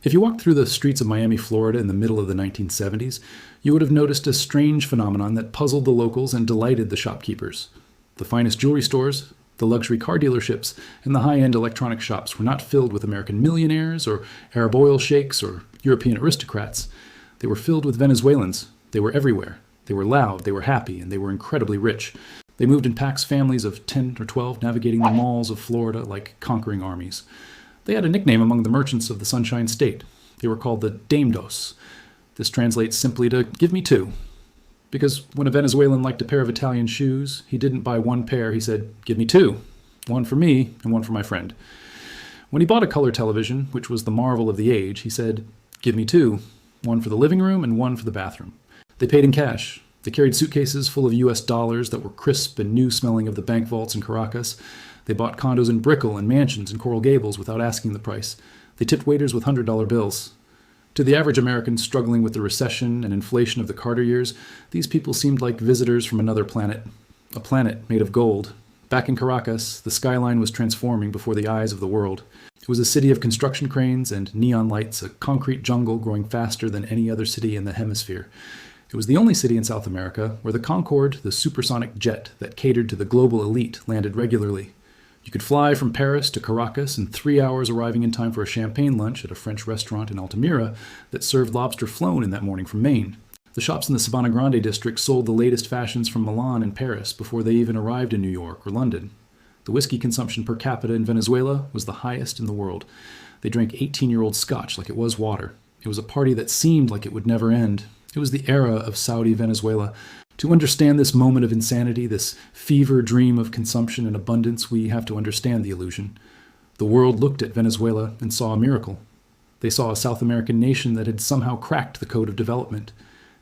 If you walked through the streets of Miami, Florida in the middle of the 1970s, you would have noticed a strange phenomenon that puzzled the locals and delighted the shopkeepers. The finest jewelry stores, the luxury car dealerships, and the high-end electronic shops were not filled with American millionaires or Arab oil sheikhs or European aristocrats. They were filled with Venezuelans. They were everywhere. They were loud, they were happy, and they were incredibly rich. They moved in packs, families of 10 or 12, navigating the malls of Florida like conquering armies. They had a nickname among the merchants of the Sunshine State. They were called the Damedos. This translates simply to "give me two." Because when a Venezuelan liked a pair of Italian shoes, he didn't buy one pair, he said, "Give me two. One for me and one for my friend." When he bought a color television, which was the marvel of the age, he said, "Give me two. One for the living room and one for the bathroom." They paid in cash. They carried suitcases full of US dollars that were crisp and new-smelling of the bank vaults in Caracas. They bought condos in Brickell and mansions in Coral Gables without asking the price. They tipped waiters with $100 bills. To the average American struggling with the recession and inflation of the Carter years, these people seemed like visitors from another planet, a planet made of gold. Back in Caracas, the skyline was transforming before the eyes of the world. It was a city of construction cranes and neon lights, a concrete jungle growing faster than any other city in the hemisphere. It was the only city in South America where the Concorde, the supersonic jet that catered to the global elite, landed regularly. You could fly from Paris to Caracas in 3 hours, arriving in time for a champagne lunch at a French restaurant in Altamira that served lobster flown in that morning from Maine. The shops in the Sabana Grande district sold the latest fashions from Milan and Paris before they even arrived in New York or London. The whiskey consumption per capita in Venezuela was the highest in the world. They drank 18-year-old scotch like it was water. It was a party that seemed like it would never end. It was the era of Saudi Venezuela. To understand this moment of insanity, this fever dream of consumption and abundance, we have to understand the illusion. The world looked at Venezuela and saw a miracle. They saw a South American nation that had somehow cracked the code of development.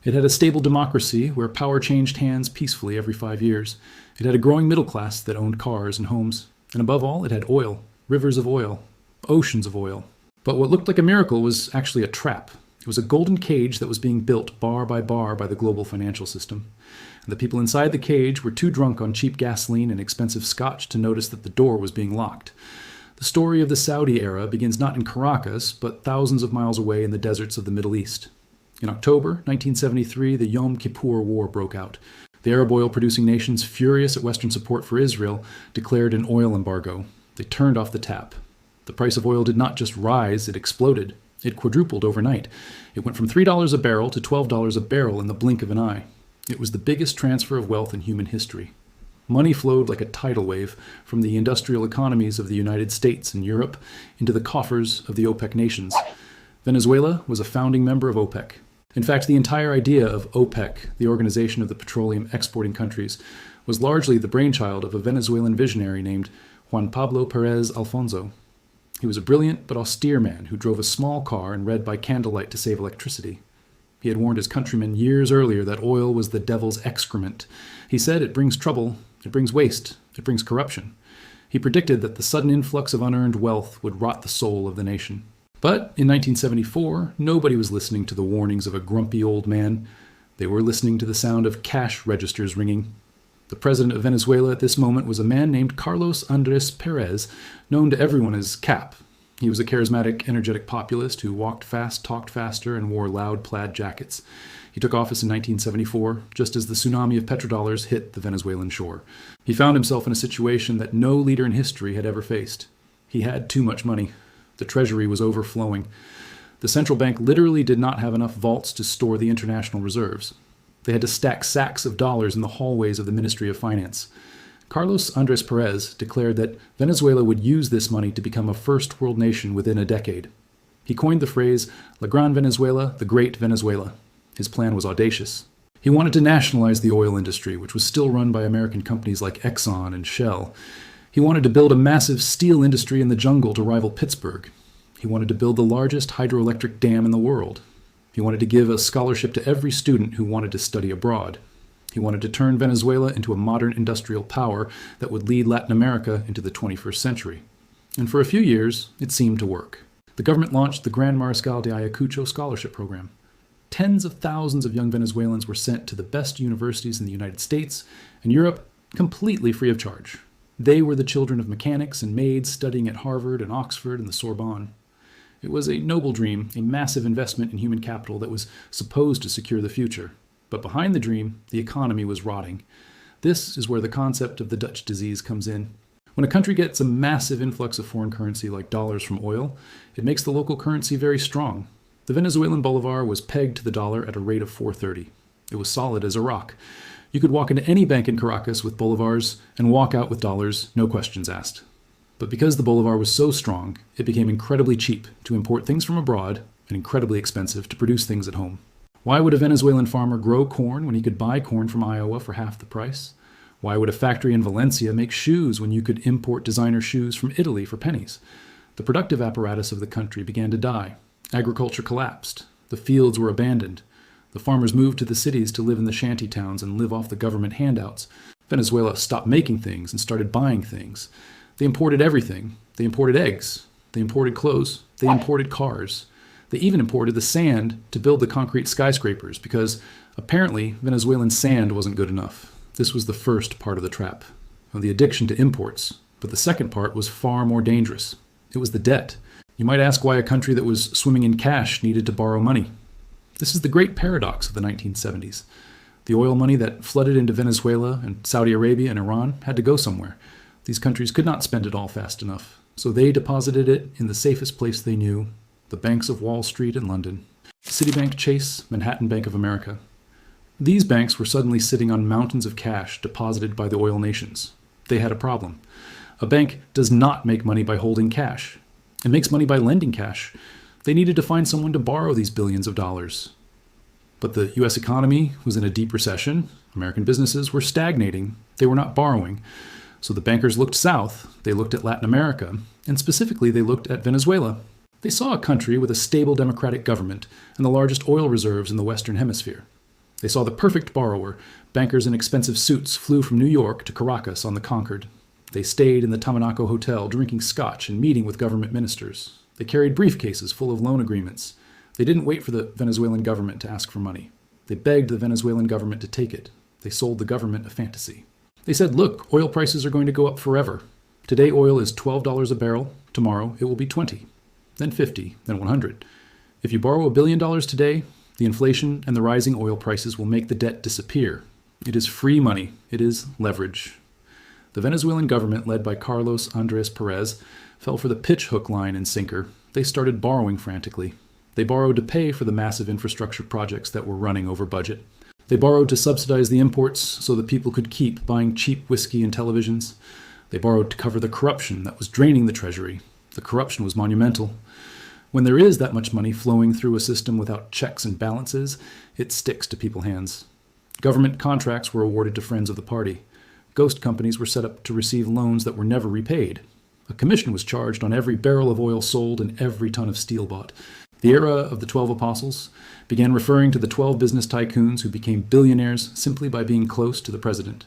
It had a stable democracy where power changed hands peacefully every 5 years. It had a growing middle class that owned cars and homes. And above all, it had oil, rivers of oil, oceans of oil. But what looked like a miracle was actually a trap. It was a golden cage that was being built bar by the global financial system. And the people inside the cage were too drunk on cheap gasoline and expensive scotch to notice that the door was being locked. The story of the Saudi era begins not in Caracas, but thousands of miles away in the deserts of the Middle East. In October 1973, the Yom Kippur War broke out. The Arab oil-producing nations, furious at Western support for Israel, declared an oil embargo. They turned off the tap. The price of oil did not just rise, it exploded. It quadrupled overnight. It went from $3 a barrel to $12 a barrel in the blink of an eye. It was the biggest transfer of wealth in human history. Money flowed like a tidal wave from the industrial economies of the United States and Europe into the coffers of the OPEC nations. Venezuela was a founding member of OPEC. In fact, the entire idea of OPEC, the Organization of the Petroleum Exporting Countries, was largely the brainchild of a Venezuelan visionary named Juan Pablo Perez Alfonso. He was a brilliant but austere man who drove a small car and read by candlelight to save electricity. He had warned his countrymen years earlier that oil was the devil's excrement. He said it brings trouble, it brings waste, it brings corruption. He predicted that the sudden influx of unearned wealth would rot the soul of the nation. But in 1974, nobody was listening to the warnings of a grumpy old man. They were listening to the sound of cash registers ringing. The president of Venezuela at this moment was a man named Carlos Andrés Pérez, known to everyone as Cap. He was a charismatic, energetic populist who walked fast, talked faster, and wore loud plaid jackets. He took office in 1974, just as the tsunami of petrodollars hit the Venezuelan shore. He found himself in a situation that no leader in history had ever faced. He had too much money. The treasury was overflowing. The central bank literally did not have enough vaults to store the international reserves. They had to stack sacks of dollars in the hallways of the Ministry of Finance. Carlos Andrés Pérez declared that Venezuela would use this money to become a first world nation within a decade. He coined the phrase, La Gran Venezuela, the Great Venezuela. His plan was audacious. He wanted to nationalize the oil industry, which was still run by American companies like Exxon and Shell. He wanted to build a massive steel industry in the jungle to rival Pittsburgh. He wanted to build the largest hydroelectric dam in the world. He wanted to give a scholarship to every student who wanted to study abroad. He wanted to turn Venezuela into a modern industrial power that would lead Latin America into the 21st century. And for a few years, it seemed to work. The government launched the Gran Mariscal de Ayacucho Scholarship Program. Tens of thousands of young Venezuelans were sent to the best universities in the United States and Europe completely free of charge. They were the children of mechanics and maids studying at Harvard and Oxford and the Sorbonne. It was a noble dream, a massive investment in human capital that was supposed to secure the future. But behind the dream, the economy was rotting. This is where the concept of the Dutch disease comes in. When a country gets a massive influx of foreign currency like dollars from oil, it makes the local currency very strong. The Venezuelan bolivar was pegged to the dollar at a rate of 4.30. It was solid as a rock. You could walk into any bank in Caracas with bolivars and walk out with dollars, no questions asked. But because the bolivar was so strong, it became incredibly cheap to import things from abroad and incredibly expensive to produce things at home. Why would a Venezuelan farmer grow corn when he could buy corn from Iowa for half the price? Why would a factory in Valencia make shoes when you could import designer shoes from Italy for pennies? The productive apparatus of the country began to die. Agriculture collapsed. The fields were abandoned. The farmers moved to the cities to live in the shanty towns and live off the government handouts. Venezuela stopped making things and started buying things. They imported everything. They imported eggs. They imported clothes. They imported cars. They even imported the sand to build the concrete skyscrapers because apparently Venezuelan sand wasn't good enough. This was the first part of the trap, of the addiction to imports. But the second part was far more dangerous. It was the debt. You might ask why a country that was swimming in cash needed to borrow money. This is the great paradox of the 1970s. The oil money that flooded into Venezuela and Saudi Arabia and Iran had to go somewhere. These countries could not spend it all fast enough, so they deposited it in the safest place they knew, the banks of Wall Street and London. Citibank, Chase, Manhattan Bank of America. These banks were suddenly sitting on mountains of cash deposited by the oil nations. They had a problem. A bank does not make money by holding cash. It makes money by lending cash. They needed to find someone to borrow these billions of dollars. But the U.S. economy was in a deep recession. American businesses were stagnating. They were not borrowing. So the bankers looked south. They looked at Latin America. And specifically, they looked at Venezuela. They saw a country with a stable democratic government and the largest oil reserves in the Western Hemisphere. They saw the perfect borrower. Bankers in expensive suits flew from New York to Caracas on the Concorde. They stayed in the Tamanaco Hotel, drinking scotch and meeting with government ministers. They carried briefcases full of loan agreements. They didn't wait for the Venezuelan government to ask for money. They begged the Venezuelan government to take it. They sold the government a fantasy. They said, look, oil prices are going to go up forever. Today oil is $12 a barrel. Tomorrow it will be 20, then 50, then 100. If you borrow $1 billion today, the inflation and the rising oil prices will make the debt disappear. It is free money. It is leverage. The Venezuelan government, led by Carlos Andrés Perez, fell for the pitch hook, line, and sinker. They started borrowing frantically. They borrowed to pay for the massive infrastructure projects that were running over budget. They borrowed to subsidize the imports so that people could keep buying cheap whiskey and televisions. They borrowed to cover the corruption that was draining the treasury. The corruption was monumental. When there is that much money flowing through a system without checks and balances, it sticks to people's hands. Government contracts were awarded to friends of the party. Ghost companies were set up to receive loans that were never repaid. A commission was charged on every barrel of oil sold and every ton of steel bought. The era of the 12 apostles began referring to the 12 business tycoons who became billionaires simply by being close to the president.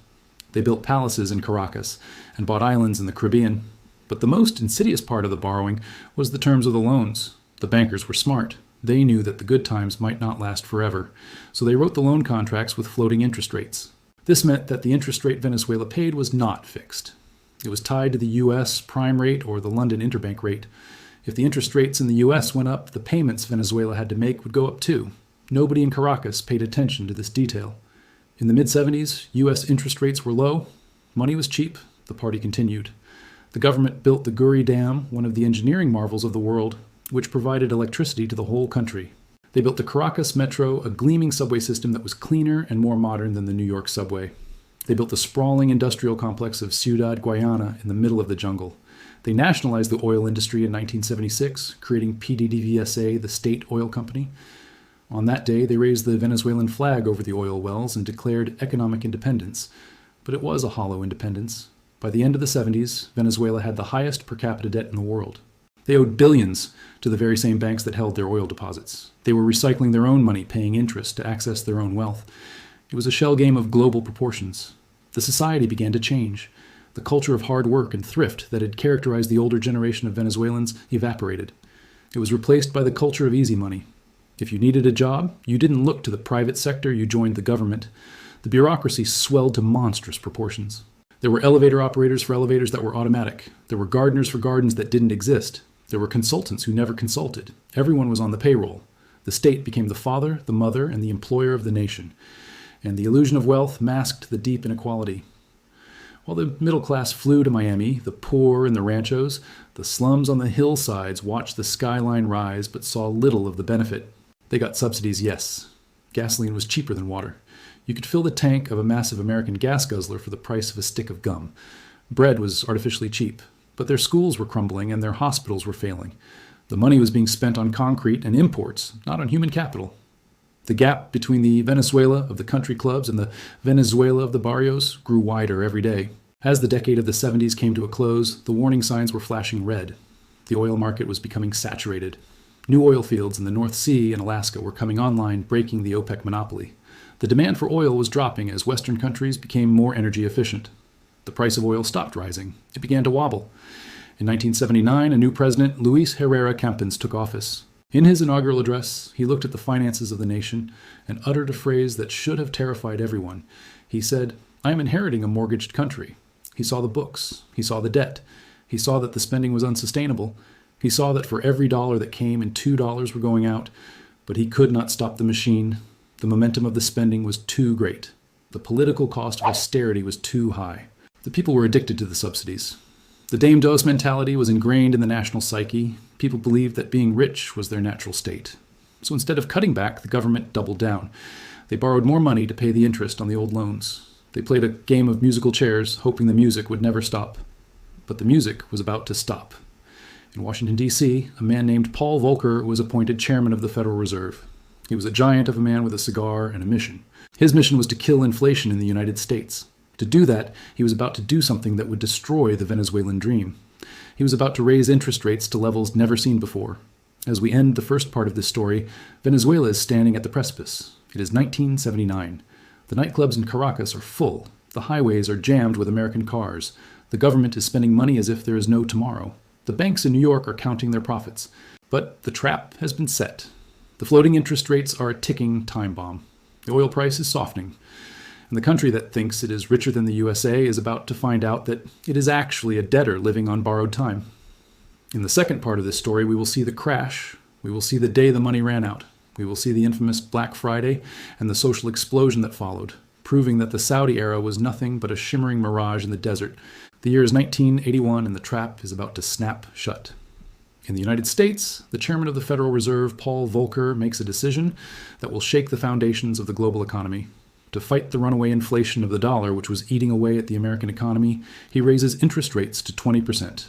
They built palaces in Caracas and bought islands in the Caribbean. But the most insidious part of the borrowing was the terms of the loans. The bankers were smart. They knew that the good times might not last forever, so they wrote the loan contracts with floating interest rates. This meant that the interest rate Venezuela paid was not fixed. It was tied to the U.S. prime rate or the London interbank rate. If the interest rates in the U.S. went up, the payments Venezuela had to make would go up too. Nobody in Caracas paid attention to this detail. In the mid-70s, U.S. interest rates were low. Money was cheap. The party continued. The government built the Guri Dam, one of the engineering marvels of the world, which provided electricity to the whole country. They built the Caracas Metro, a gleaming subway system that was cleaner and more modern than the New York subway. They built the sprawling industrial complex of Ciudad Guayana in the middle of the jungle. They nationalized the oil industry in 1976, creating PDVSA, the state oil company. On that day, they raised the Venezuelan flag over the oil wells and declared economic independence. But it was a hollow independence. By the end of the 70s, Venezuela had the highest per capita debt in the world. They owed billions to the very same banks that held their oil deposits. They were recycling their own money, paying interest to access their own wealth. It was a shell game of global proportions. The society began to change. The culture of hard work and thrift that had characterized the older generation of Venezuelans evaporated. It was replaced by the culture of easy money. If you needed a job, you didn't look to the private sector, you joined the government. The bureaucracy swelled to monstrous proportions. There were elevator operators for elevators that were automatic. There were gardeners for gardens that didn't exist. There were consultants who never consulted. Everyone was on the payroll. The state became the father, the mother, and the employer of the nation. And the illusion of wealth masked the deep inequality. While the middle class flew to Miami, the poor in the ranchos, the slums on the hillsides watched the skyline rise but saw little of the benefit. They got subsidies, yes. Gasoline was cheaper than water. You could fill the tank of a massive American gas guzzler for the price of a stick of gum. Bread was artificially cheap, but their schools were crumbling and their hospitals were failing. The money was being spent on concrete and imports, not on human capital. The gap between the Venezuela of the country clubs and the Venezuela of the barrios grew wider every day. As the decade of the 70s came to a close, the warning signs were flashing red. The oil market was becoming saturated. New oil fields in the North Sea and Alaska were coming online, breaking the OPEC monopoly. The demand for oil was dropping as Western countries became more energy efficient. The price of oil stopped rising. It began to wobble. In 1979, a new president, Luis Herrera Campins, took office. In his inaugural address, he looked at the finances of the nation and uttered a phrase that should have terrified everyone. He said, "I am inheriting a mortgaged country." He saw the books. He saw the debt. He saw that the spending was unsustainable. He saw that for every dollar that came in $2 were going out, but he could not stop the machine. The momentum of the spending was too great. The political cost of austerity was too high. The people were addicted to the subsidies. The Dame Dos mentality was ingrained in the national psyche. People believed that being rich was their natural state. So instead of cutting back, the government doubled down. They borrowed more money to pay the interest on the old loans. They played a game of musical chairs, hoping the music would never stop. But the music was about to stop. In Washington, D.C., a man named Paul Volcker was appointed chairman of the Federal Reserve. He was a giant of a man with a cigar and a mission. His mission was to kill inflation in the United States. To do that, he was about to do something that would destroy the Venezuelan dream. He was about to raise interest rates to levels never seen before. As we end the first part of this story, Venezuela is standing at the precipice. It is 1979. The nightclubs in Caracas are full. The highways are jammed with American cars. The government is spending money as if there is no tomorrow. The banks in New York are counting their profits. But the trap has been set. The floating interest rates are a ticking time bomb. The oil price is softening. And the country that thinks it is richer than the USA is about to find out that it is actually a debtor living on borrowed time. In the second part of this story, we will see the crash. We will see the day the money ran out. We will see the infamous Black Friday and the social explosion that followed, proving that the Saudi era was nothing but a shimmering mirage in the desert. The year is 1981 and the trap is about to snap shut. In the United States, the chairman of the Federal Reserve, Paul Volcker, makes a decision that will shake the foundations of the global economy. To fight the runaway inflation of the dollar, which was eating away at the American economy, he raises interest rates to 20%.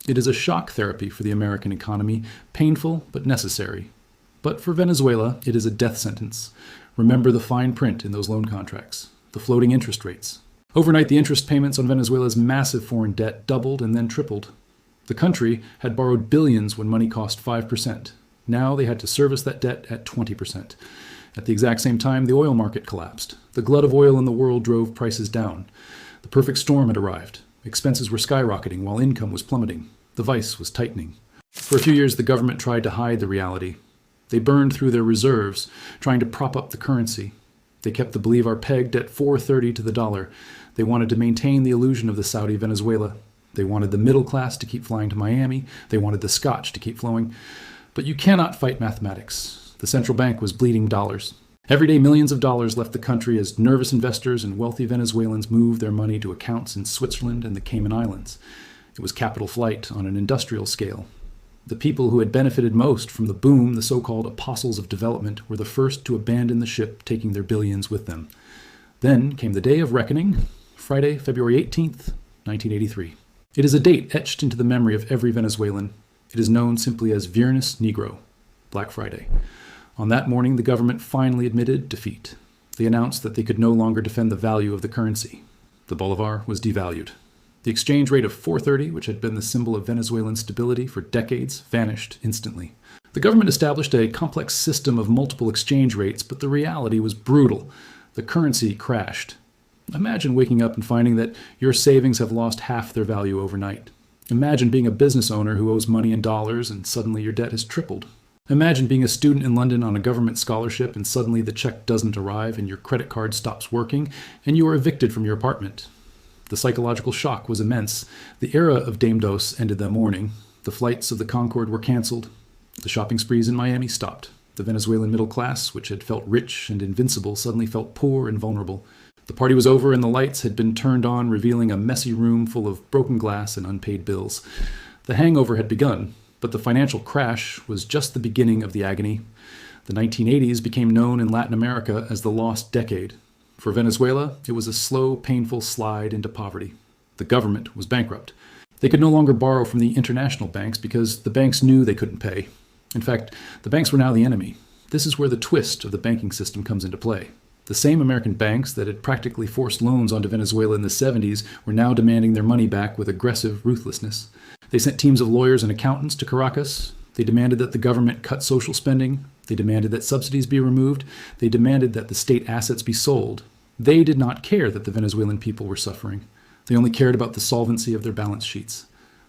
It is a shock therapy for the American economy, painful but necessary. But for Venezuela, it is a death sentence. Remember the fine print in those loan contracts, the floating interest rates. Overnight, the interest payments on Venezuela's massive foreign debt doubled and then tripled. The country had borrowed billions when money cost 5%. Now they had to service that debt at 20%. At the exact same time, the oil market collapsed. The glut of oil in the world drove prices down. The perfect storm had arrived. Expenses were skyrocketing while income was plummeting. The vice was tightening. For a few years, the government tried to hide the reality. They burned through their reserves, trying to prop up the currency. They kept the bolivar pegged at 4.30 to the dollar. They wanted to maintain the illusion of the Saudi Venezuela. They wanted the middle class to keep flying to Miami. They wanted the scotch to keep flowing. But you cannot fight mathematics. The central bank was bleeding dollars. Every day, millions of dollars left the country as nervous investors and wealthy Venezuelans moved their money to accounts in Switzerland and the Cayman Islands. It was capital flight on an industrial scale. The people who had benefited most from the boom, the so-called apostles of development, were the first to abandon the ship, taking their billions with them. Then came the day of reckoning, Friday, February 18th, 1983. It is a date etched into the memory of every Venezuelan. It is known simply as Viernes Negro, Black Friday. On that morning, the government finally admitted defeat. They announced that they could no longer defend the value of the currency. The bolivar was devalued. The exchange rate of 4.30, which had been the symbol of Venezuelan stability for decades, vanished instantly. The government established a complex system of multiple exchange rates, but the reality was brutal. The currency crashed. Imagine waking up and finding that your savings have lost half their value overnight. Imagine being a business owner who owes money in dollars and suddenly your debt has tripled. Imagine being a student in London on a government scholarship and suddenly the check doesn't arrive and your credit card stops working and you are evicted from your apartment. The psychological shock was immense. The era of Dame Dos ended that morning. The flights of the Concorde were canceled. The shopping sprees in Miami stopped. The Venezuelan middle class, which had felt rich and invincible, suddenly felt poor and vulnerable. The party was over and the lights had been turned on, revealing a messy room full of broken glass and unpaid bills. The hangover had begun, but the financial crash was just the beginning of the agony. The 1980s became known in Latin America as the lost decade. For Venezuela, it was a slow, painful slide into poverty. The government was bankrupt. They could no longer borrow from the international banks because the banks knew they couldn't pay. In fact, the banks were now the enemy. This is where the twist of the banking system comes into play. The same American banks that had practically forced loans onto Venezuela in the 70s were now demanding their money back with aggressive ruthlessness. They sent teams of lawyers and accountants to Caracas. They demanded that the government cut social spending. They demanded that subsidies be removed. They demanded that the state assets be sold. They did not care that the Venezuelan people were suffering. They only cared about the solvency of their balance sheets.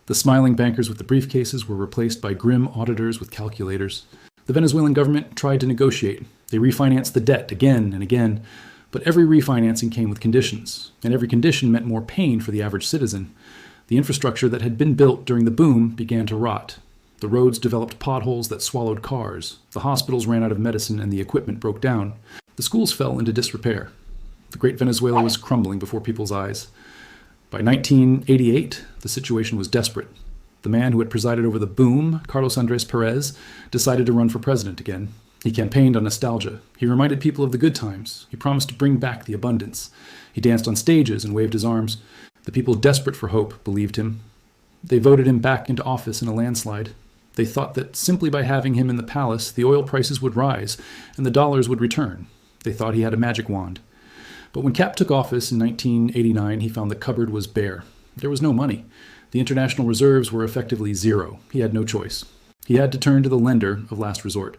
The smiling bankers with the briefcases were replaced by grim auditors with calculators. The Venezuelan government tried to negotiate. They refinanced the debt again and again, but every refinancing came with conditions, and every condition meant more pain for the average citizen. The infrastructure that had been built during the boom began to rot. The roads developed potholes that swallowed cars. The hospitals ran out of medicine and the equipment broke down. The schools fell into disrepair. The great Venezuela was crumbling before people's eyes. By 1988, the situation was desperate. The man who had presided over the boom, Carlos Andrés Pérez, decided to run for president again. He campaigned on nostalgia. He reminded people of the good times. He promised to bring back the abundance. He danced on stages and waved his arms. The people desperate for hope believed him. They voted him back into office in a landslide. They thought that simply by having him in the palace, the oil prices would rise and the dollars would return. They thought he had a magic wand. But when Cap took office in 1989, he found the cupboard was bare. There was no money. The international reserves were effectively zero. He had no choice. He had to turn to the lender of last resort,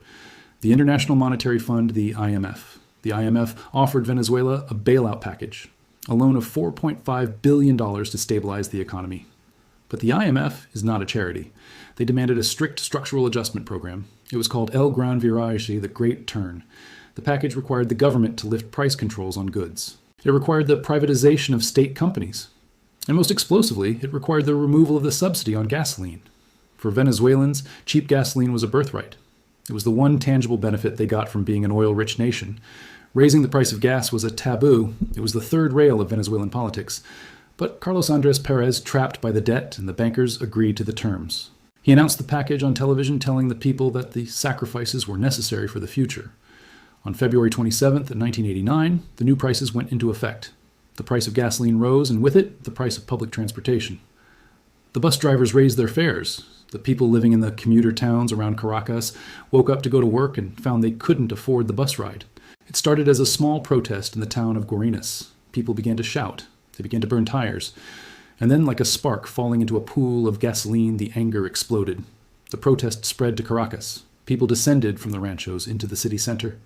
the International Monetary Fund, the IMF. The IMF offered Venezuela a bailout package, a loan of $4.5 billion to stabilize the economy. But the IMF is not a charity. They demanded a strict structural adjustment program. It was called El Gran Viraje, the Great Turn. The package required the government to lift price controls on goods. It required the privatization of state companies. And most explosively, it required the removal of the subsidy on gasoline. For Venezuelans, cheap gasoline was a birthright. It was the one tangible benefit they got from being an oil-rich nation. Raising the price of gas was a taboo. It was the third rail of Venezuelan politics. But Carlos Andrés Pérez, trapped by the debt, and the bankers agreed to the terms. He announced the package on television, telling the people that the sacrifices were necessary for the future. On February 27th, 1989, the new prices went into effect. The price of gasoline rose, and with it, the price of public transportation. The bus drivers raised their fares. The people living in the commuter towns around Caracas woke up to go to work and found they couldn't afford the bus ride. It started as a small protest in the town of Guarinas. People began to shout. They began to burn tires. And then, like a spark falling into a pool of gasoline, the anger exploded. The protest spread to Caracas. People descended from the ranchos into the city center.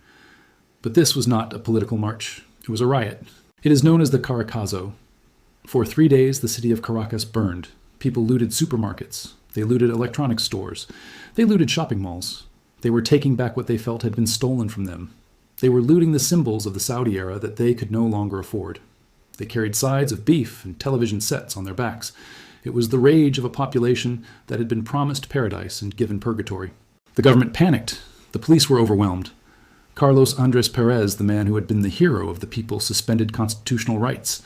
But this was not a political march. It was a riot. It is known as the Caracazo. For 3 days, the city of Caracas burned. People looted supermarkets. They looted electronics stores. They looted shopping malls. They were taking back what they felt had been stolen from them. They were looting the symbols of the Saudi era that they could no longer afford. They carried sides of beef and television sets on their backs. It was the rage of a population that had been promised paradise and given purgatory. The government panicked. The police were overwhelmed. Carlos Andrés Pérez, the man who had been the hero of the people, suspended constitutional rights.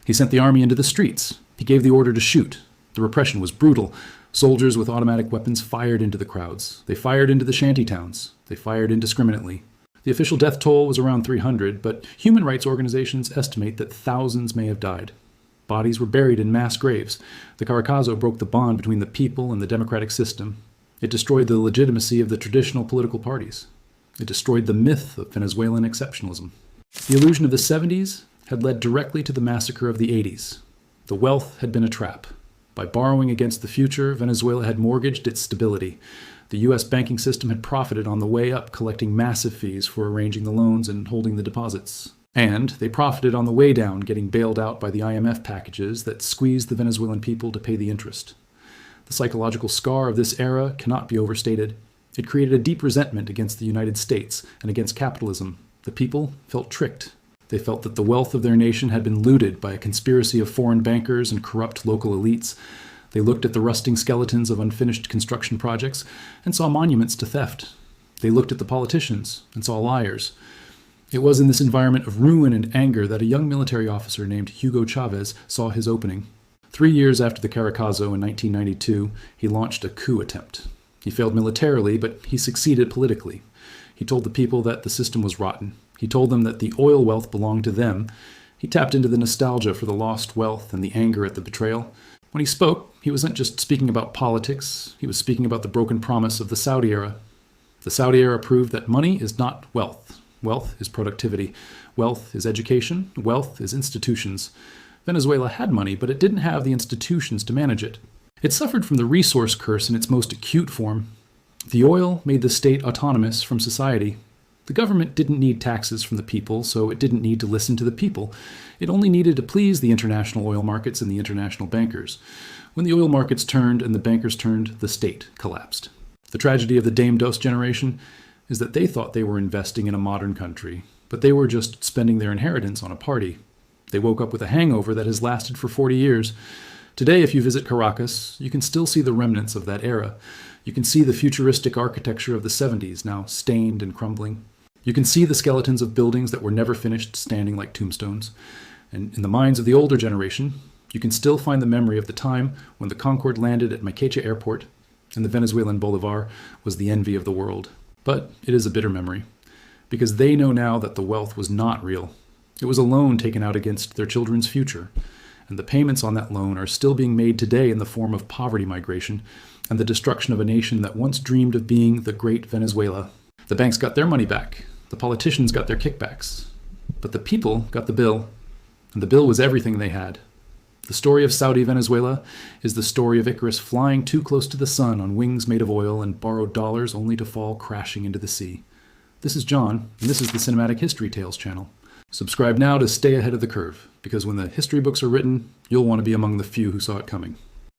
He sent the army into the streets. He gave the order to shoot. The repression was brutal. Soldiers with automatic weapons fired into the crowds. They fired into the shanty towns. They fired indiscriminately. The official death toll was around 300, but human rights organizations estimate that thousands may have died. Bodies were buried in mass graves. The Caracazo broke the bond between the people and the democratic system. It destroyed the legitimacy of the traditional political parties. It destroyed the myth of Venezuelan exceptionalism. The illusion of the 70s had led directly to the massacre of the 80s. The wealth had been a trap. By borrowing against the future, Venezuela had mortgaged its stability. The U.S. banking system had profited on the way up, collecting massive fees for arranging the loans and holding the deposits. And they profited on the way down, getting bailed out by the IMF packages that squeezed the Venezuelan people to pay the interest. The psychological scar of this era cannot be overstated. It created a deep resentment against the United States and against capitalism. The people felt tricked. They felt that the wealth of their nation had been looted by a conspiracy of foreign bankers and corrupt local elites. They looked at the rusting skeletons of unfinished construction projects and saw monuments to theft. They looked at the politicians and saw liars. It was in this environment of ruin and anger that a young military officer named Hugo Chavez saw his opening. 3 years after the Caracazo in 1992, he launched a coup attempt. He failed militarily, but he succeeded politically. He told the people that the system was rotten. He told them that the oil wealth belonged to them. He tapped into the nostalgia for the lost wealth and the anger at the betrayal. When he spoke, he wasn't just speaking about politics. He was speaking about the broken promise of the Saudi era. The Saudi era proved that money is not wealth. Wealth is productivity. Wealth is education. Wealth is institutions. Venezuela had money, but it didn't have the institutions to manage it. It suffered from the resource curse in its most acute form. The oil made the state autonomous from society. The government didn't need taxes from the people, so it didn't need to listen to the people. It only needed to please the international oil markets and the international bankers. When the oil markets turned and the bankers turned, the state collapsed. The tragedy of the Dame Dos generation is that they thought they were investing in a modern country, but they were just spending their inheritance on a party. They woke up with a hangover that has lasted for 40 years. Today, if you visit Caracas, you can still see the remnants of that era. You can see the futuristic architecture of the 70s, now stained and crumbling. You can see the skeletons of buildings that were never finished standing like tombstones. And in the minds of the older generation, you can still find the memory of the time when the Concorde landed at Maiquetía Airport and the Venezuelan Bolivar was the envy of the world. But it is a bitter memory, because they know now that the wealth was not real. It was a loan taken out against their children's future, and the payments on that loan are still being made today in the form of poverty migration and the destruction of a nation that once dreamed of being the great Venezuela. The banks got their money back, the politicians got their kickbacks, but the people got the bill, and the bill was everything they had. The story of Saudi Venezuela is the story of Icarus flying too close to the sun on wings made of oil and borrowed dollars only to fall crashing into the sea. This is John, and this is the Cinematic History Tales channel. Subscribe now to stay ahead of the curve, because when the history books are written, you'll want to be among the few who saw it coming.